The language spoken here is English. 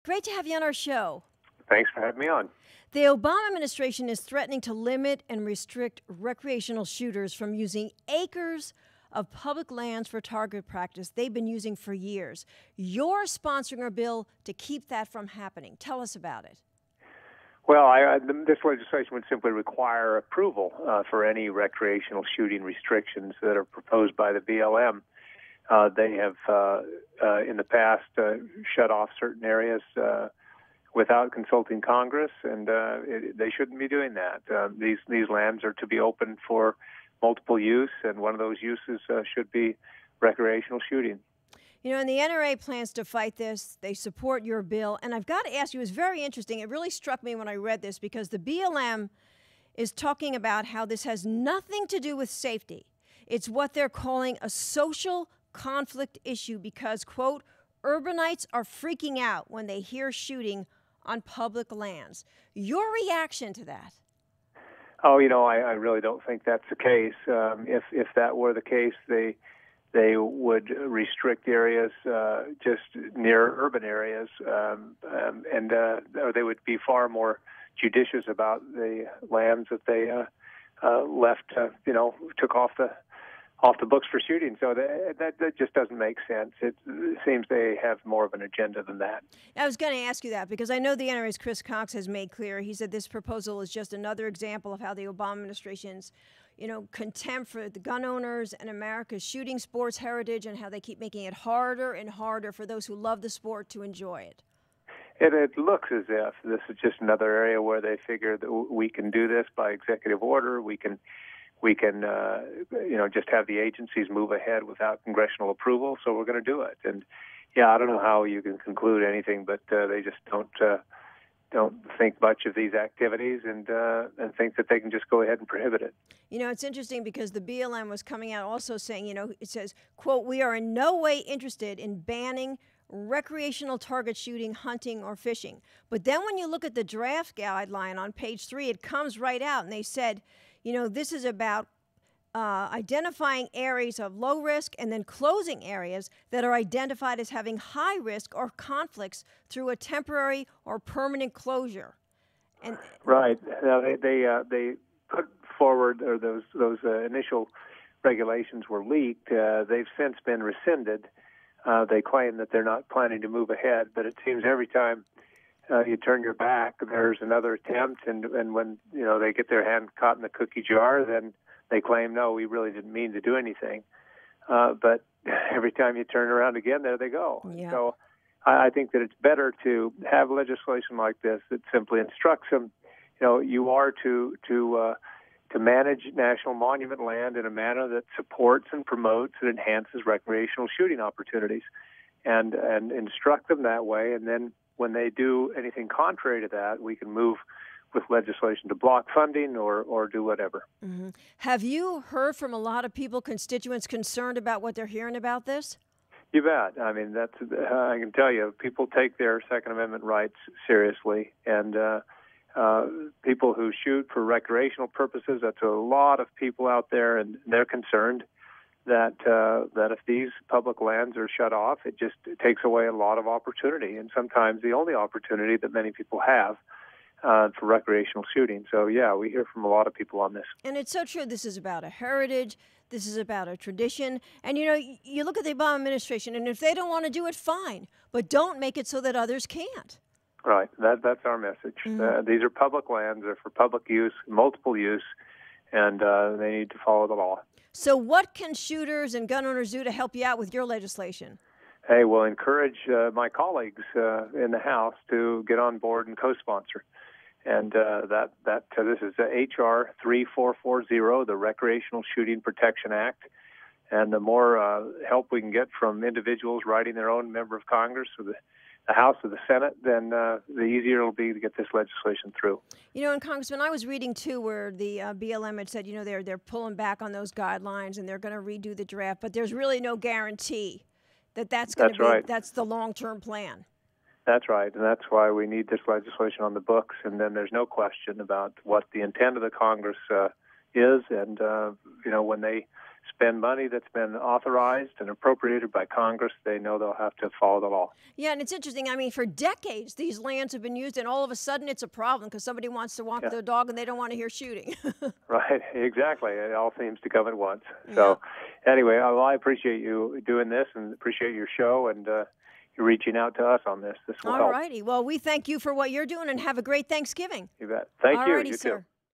Great to have you on our show. Thanks for having me on. The Obama administration is threatening to limit and restrict recreational shooters from using acres of public lands for target practice they've been using for years. You're sponsoring a bill to keep that from happening. Tell us about it. Well, this legislation would simply require approval for any recreational shooting restrictions that are proposed by the BLM. They have, in the past, shut off certain areas without consulting Congress, and they shouldn't be doing that. These lands are to be open for multiple use, and one of those uses should be recreational shooting. You know, and the NRA plans to fight this. They support your bill. And I've got to ask you, it's very interesting. It really struck me when I read this because the BLM is talking about how this has nothing to do with safety. It's what they're calling a social conflict issue because, quote, urbanites are freaking out when they hear shooting on public lands. Your reaction to that? Oh, you know, I really don't think that's the case. If that were the case, they would restrict areas just near urban areas, and or they would be far more judicious about the lands that they left, took off the books for shooting. So that just doesn't make sense. It seems they have more of an agenda than that. I was going to ask you that because I know the NRA's Chris Cox has made clear. He said this proposal is just another example of how the Obama administration's contempt for the gun owners and America's shooting sports heritage and how they keep making it harder and harder for those who love the sport to enjoy it. It looks as if this is just another area where they figure that we can do this by executive order. We can just have the agencies move ahead without congressional approval. So we're going to do it. And yeah, I don't know how you can conclude anything, but they just don't think much of these activities and think that they can just go ahead and prohibit it. You know, it's interesting because the BLM was coming out also saying, it says, quote, we are in no way interested in banning recreational target shooting, hunting, or fishing. But then when you look at the draft guideline on page 3, it comes right out and they said, this is about identifying areas of low risk and then closing areas that are identified as having high risk or conflicts through a temporary or permanent closure. And right. Now they put forward, or those initial regulations were leaked. They've since been rescinded. They claim that they're not planning to move ahead, but it seems every time you turn your back, there's another attempt, and when they get their hand caught in the cookie jar, then they claim, no, we really didn't mean to do anything. But every time you turn around again, there they go. Yeah. So I think that it's better to have legislation like this that simply instructs them, you are to manage national monument land in a manner that supports and promotes and enhances recreational shooting opportunities, and instruct them that way. And then when they do anything contrary to that, we can move with legislation to block funding or do whatever. Mm-hmm. Have you heard from a lot of people, constituents, concerned about what they're hearing about this? You bet. I mean, I can tell you, people take their Second Amendment rights seriously, and people who shoot for recreational purposes, that's a lot of people out there, and they're concerned that if these public lands are shut off, it takes away a lot of opportunity, and sometimes the only opportunity that many people have for recreational shooting. So, yeah, we hear from a lot of people on this. And it's so true. This is about a heritage. This is about a tradition. And, you look at the Obama administration, and if they don't want to do it, fine. But don't make it so that others can't. Right. That's our message. Mm-hmm. These are public lands. They're for public use, multiple use, and they need to follow the law. So what can shooters and gun owners do to help you out with your legislation? Hey, we'll encourage my colleagues in the House to get on board and co-sponsor. And this is H.R. 3440, the Recreational Shooting Protection Act. And the more help we can get from individuals writing their own member of Congress or the House or the Senate, then the easier it'll be to get this legislation through. And Congressman, I was reading, too, where the BLM had said, they're pulling back on those guidelines and they're going to redo the draft, but there's really no guarantee that's going to be, right. That's the long-term plan. That's right, and that's why we need this legislation on the books, and then there's no question about what the intent of the Congress is, and, when they spend money that's been authorized and appropriated by Congress, they know they'll have to follow the law. Yeah, and it's interesting. I mean, for decades, these lands have been used, and all of a sudden it's a problem because somebody wants to walk their dog and they don't want to hear shooting. Right, exactly. It all seems to come at once. So anyway, well, I appreciate you doing this and appreciate your show and you reaching out to us on this. This will help. All righty. Well, we thank you for what you're doing and have a great Thanksgiving. You bet. Thank you. All righty, You sir. too.